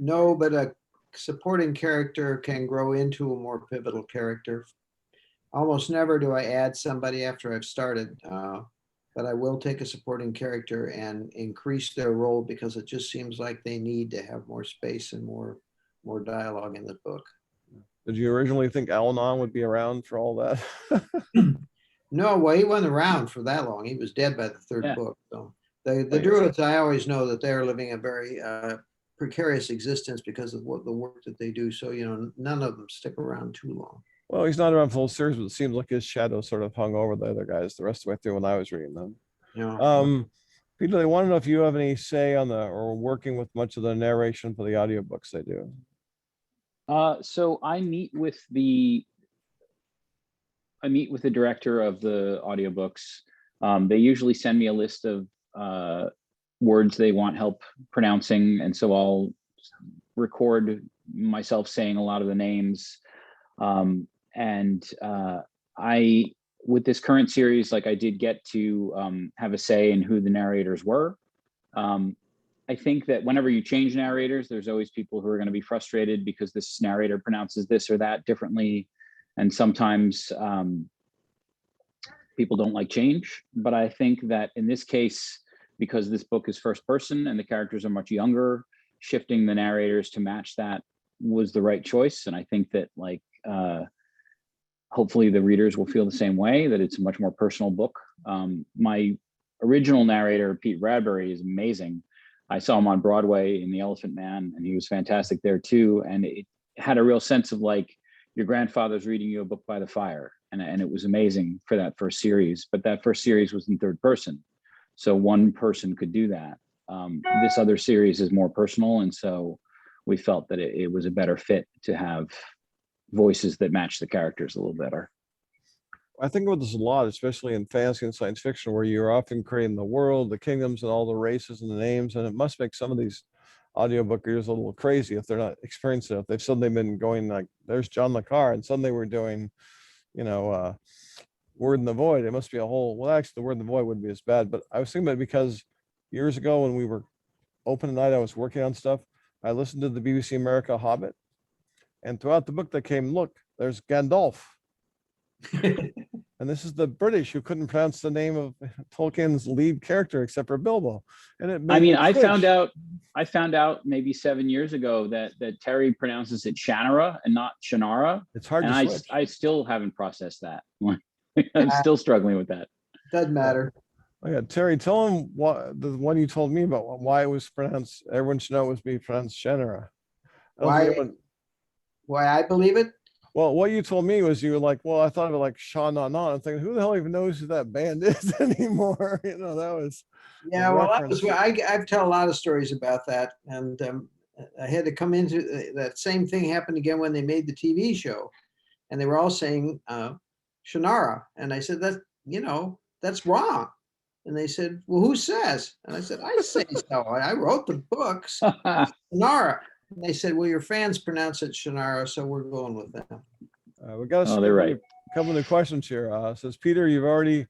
No, but a supporting character can grow into a more pivotal character. Almost never do I add somebody after I've started, but I will take a supporting character and increase their role because it just seems like they need to have more space and more dialogue in the book. Did you originally think Al-Anon would be around for all that? No, well, he wasn't around for that long. He was dead by the 3rd book. So the Druids, I always know that they're living a very precarious existence because of the work that they do. So, none of them stick around too long. Well, he's not around full series, but it seems like his shadow sort of hung over the other guys the rest of the way through when I was reading them. Yeah. Peter, they want to know if you have any say on the or working with much of the narration for the audiobooks they do. So I meet with the director of the audiobooks. They usually send me a list of words they want help pronouncing, and so I'll record myself saying a lot of the names. I, with this current series, like I did get to have a say in who the narrators were. I think that whenever you change narrators, there's always people who are going to be frustrated because this narrator pronounces this or that differently. And sometimes people don't like change. But I think that in this case, because this book is first person and the characters are much younger, shifting the narrators to match that was the right choice. And I think that hopefully the readers will feel the same way, that it's a much more personal book. My original narrator, Pete Bradbury, is amazing. I saw him on Broadway in The Elephant Man, and he was fantastic there too. And it had a real sense of like your grandfather's reading you a book by the fire. And it was amazing for that first series, but that first series was in third person. So one person could do that. This other series is more personal. And so we felt that it was a better fit to have voices that match the characters a little better. I think about this a lot, especially in fantasy and science fiction, where you're often creating the world, the kingdoms, and all the races and the names. And it must make some of these audiobookers a little crazy if they're not experienced enough. They've suddenly been going like, there's John Le Carre, and suddenly we're doing, Word in the Void. It must be a whole, well, actually, the Word in the Void wouldn't be as bad. But I was thinking about it because years ago when we were open at night, I was working on stuff. I listened to the BBC America Hobbit. And throughout the book that came, look, there's Gandalf. And this is the British who couldn't pronounce the name of Tolkien's lead character except for Bilbo. And it made I found out maybe 7 years ago that Terry pronounces it Shannara and not Shannara. It's hard and to switch. I still haven't processed that. I'm still struggling with that. Doesn't matter. Oh yeah, Terry, tell him what the one you told me about why it was pronounced. Everyone should know it was being pronounced Shannara. Why I believe it? Well, what you told me was you were like, well, I thought of it like Sha Na Na. I'm thinking, who the hell even knows who that band is anymore? That was. Yeah, well, that was I've tell a lot of stories about that, and I had to come into that same thing happened again when they made the TV show, and they were all saying Shannara, and I said that's wrong, and they said, well, who says? And I said, I say so. I wrote the books, Shannara. And they said, well, your fans pronounce it Shannara, so we're going with them. We got they're right. a couple of questions here. Says Peter, you've already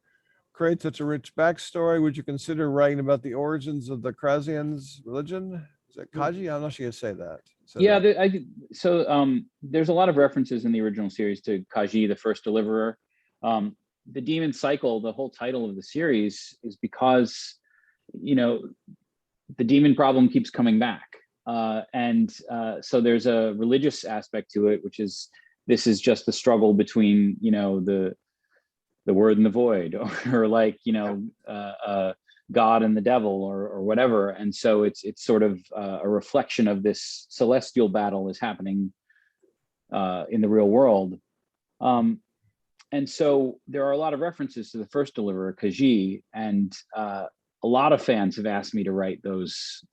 created such a rich backstory. Would you consider writing about the origins of the Krasians' religion? Is it Kaji? I'm not sure you say that. Yeah, there's a lot of references in the original series to Kaji, the first deliverer. The demon cycle, the whole title of the series, is because the demon problem keeps coming back. So there's a religious aspect to it, which is this is just the struggle between the word and the void, or like God and the devil, or whatever. And so it's sort of a reflection of this celestial battle is happening in the real world. And so there are a lot of references to the first deliverer, Kaji, and a lot of fans have asked me to write those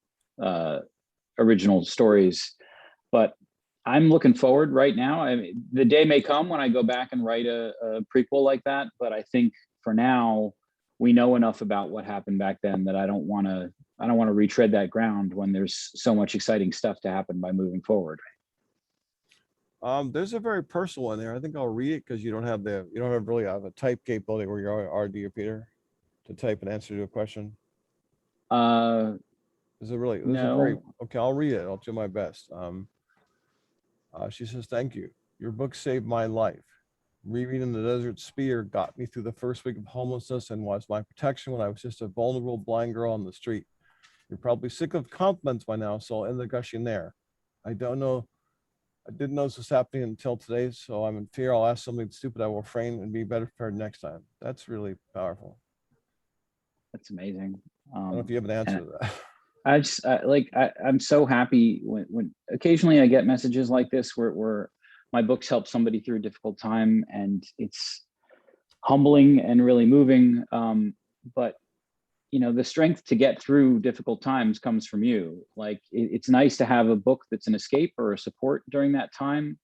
original stories, but I'm looking forward right now. I mean, the day may come when I go back and write a prequel like that, but I think for now we know enough about what happened back then that I don't want to retread that ground when there's so much exciting stuff to happen by moving forward. There's a very personal one there. I think I'll read it because you don't have really have a type capability where you are, do you, Peter, to type an answer to a question? Is it really? No. Okay, I'll read it. I'll do my best. She says, thank you. Your book saved my life. Rereading The Desert Spear got me through the first week of homelessness and was my protection when I was just a vulnerable blind girl on the street. You're probably sick of compliments by now, so I'll end the gushing there. I didn't know this was happening until today, so I'm in fear I'll ask something stupid. I will refrain and be better prepared next time. That's really powerful. That's amazing. I don't know if you have an answer to that. I'm so happy when occasionally I get messages like this where my books help somebody through a difficult time, and it's humbling and really moving. But you know, the strength to get through difficult times comes from you. Like it's nice to have a book that's an escape or a support during that time.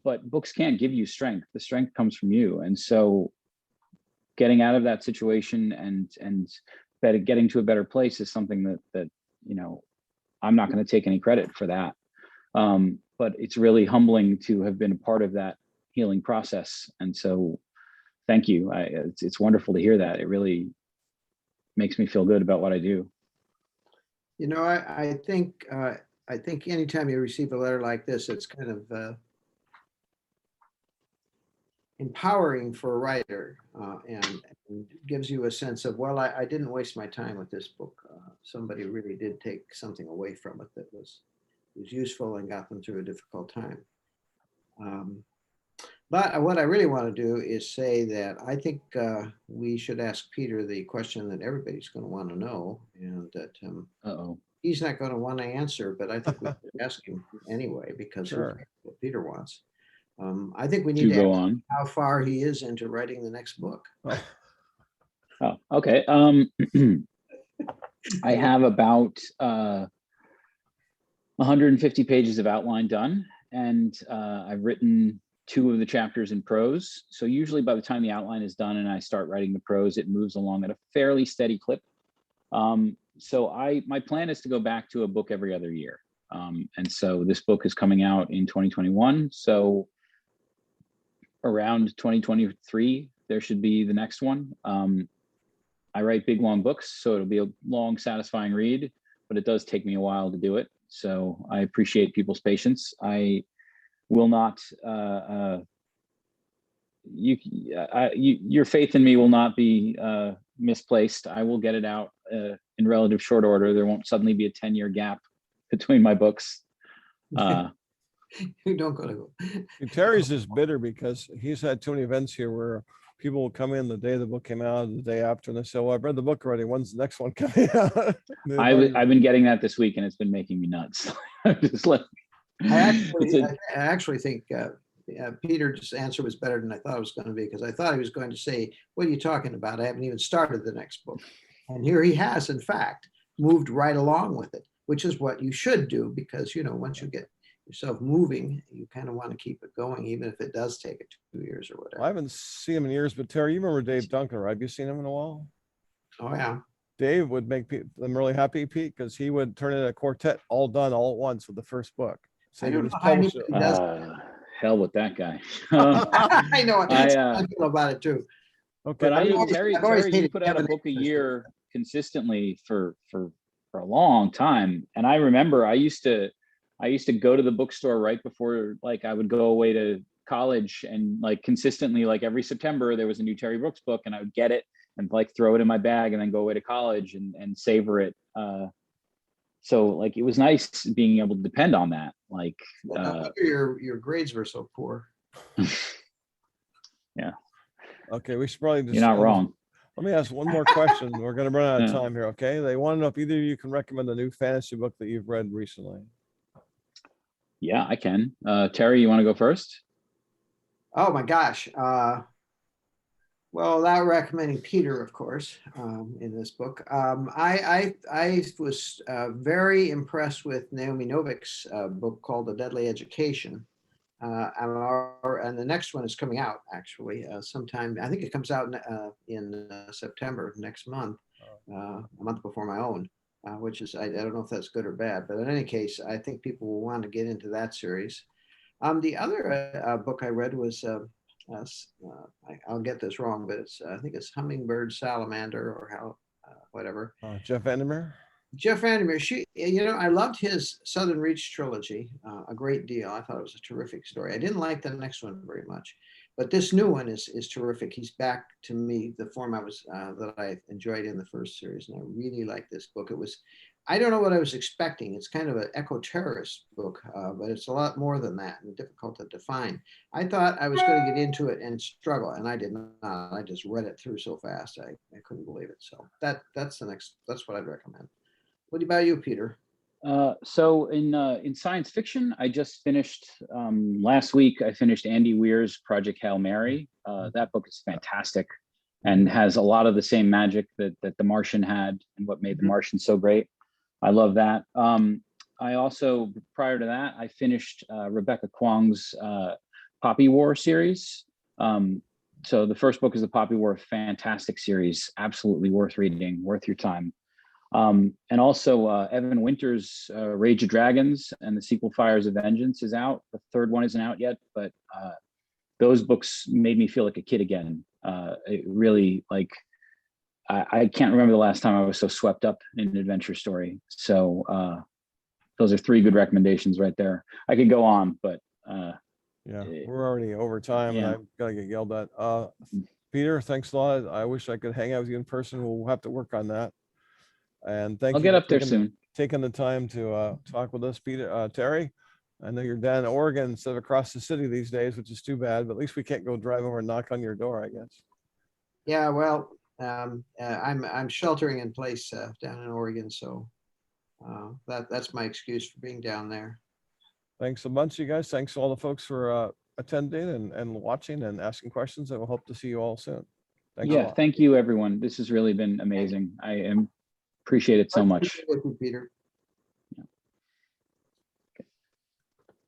But books can't give you strength. The strength comes from you. And so getting out of that situation and getting to a better place is something that, you know, I'm not going to take any credit for that. But it's really humbling to have been a part of that healing process. And so thank you. It's wonderful to hear that. It really makes me feel good about what I do. You know, I think anytime you receive a letter like this, it's kind of empowering for a writer, and gives you a sense of, well, I didn't waste my time with this book. Somebody really did take something away from it that was useful and got them through a difficult time. But what I really want to do is say that I think we should ask Peter the question that everybody's going to want to know, and that he's not going to want to answer, but I think we should ask him anyway, because Sure. what Peter wants. I think we need to go ask on. how far he is into writing the next book. Oh, okay. I have about 150 pages of outline done, and I've written 2 of the chapters in prose. So usually by the time the outline is done and I start writing the prose, it moves along at a fairly steady clip. So my plan is to go back to a book every other year. And so this book is coming out in 2021. So around 2023, there should be the next one. I write big, long books, so it'll be a long, satisfying read, but it does take me a while to do it. So I appreciate people's patience. I will not, your faith in me will not be misplaced. I will get it out in relative short order. There won't suddenly be a 10-year gap between my books. You don't go to go. Terry's just bitter because he's had too many events here where people will come in the day the book came out, and the day after, and they say, well, I've read the book already. When's the next one coming out? I've been getting that this week, and it's been making me nuts. Just like, I actually think Peter's answer was better than I thought it was going to be, because I thought he was going to say, what are you talking about? I haven't even started the next book. And here he has, in fact, moved right along with it, which is what you should do, because, you know, once you get yourself moving, you kind of want to keep it going, even if it does take 2 years or whatever. I haven't seen him in years, but Terry, you remember Dave Duncan, right? Have you seen him in a while? Oh, yeah. Dave would make them really happy, Pete, because he would turn in a quartet all done all at once with the first book. So I he don't would know just how publish anybody it. does. Hell with that guy. I know it. I feel about it too. Okay, But Terry, you put out a book a year consistently for a long time. And I remember I used to go to the bookstore right before, like, I would go away to college, and like consistently, like every September there was a new Terry Brooks book, and I would get it and like throw it in my bag and then go away to college and savor it. So like it was nice being able to depend on that. Like your grades were so poor. Yeah. Okay, we should probably just. You're not wrong. Let me ask one more question. We're going to run out of time here. Okay, they want to know if either of you can recommend a new fantasy book that you've read recently. Yeah, I can. Terry, you want to go first? Oh my gosh. Well, without recommending Peter, of course, in this book, I was very impressed with Naomi Novik's book called The Deadly Education. And the next one is coming out actually sometime. I think it comes out in September next month, a month before my own, which is, I don't know if that's good or bad, but in any case, I think people will want to get into that series. The other book I read was, I'll get this wrong, but I think it's Hummingbird Salamander or how, whatever. Jeff Vandermeer. Jeff Vandermeer, I loved his Southern Reach trilogy a great deal. I thought it was a terrific story. I didn't like the next one very much, but this new one is terrific. He's back to me the form that I enjoyed in the first series, and I really like this book. I don't know what I was expecting. It's kind of an eco-terrorist book, but it's a lot more than that and difficult to define. I thought I was going to get into it and struggle, and I did not. I just read it through so fast. I couldn't believe it. So that's what I'd recommend. What about you, Peter? So in science fiction, I just finished last week. I finished Andy Weir's Project Hail Mary. That book is fantastic and has a lot of the same magic that The Martian had and what made The Martian so great. I love that. I also, prior to that, I finished Rebecca Kwong's Poppy War series. So the first book is the Poppy War, fantastic series, absolutely worth reading, worth your time. And also Evan Winter's Rage of Dragons and the sequel Fires of Vengeance is out. The third one isn't out yet, but those books made me feel like a kid again. It really, like, I can't remember the last time I was so swept up in an adventure story. So those are 3 good recommendations right there. I could go on, but yeah, we're already over time and Yeah. I've got to get yelled at. Peter, thanks a lot. I wish I could hang out with you in person. We'll have to work on that. And thank I'll you get for up there soon. taking the time to talk with us, Peter. Terry, I know you're down in Oregon instead of across the city these days, which is too bad, but at least we can't go drive over and knock on your door, I guess. Yeah, well, I'm sheltering in place down in Oregon, so that's my excuse for being down there. Thanks a bunch, you guys. Thanks to all the folks for attending and watching and asking questions, and we'll hope to see you all soon. Thanks a Yeah, lot. thank you, everyone. This has really been amazing. I appreciate it so much. With you, Peter.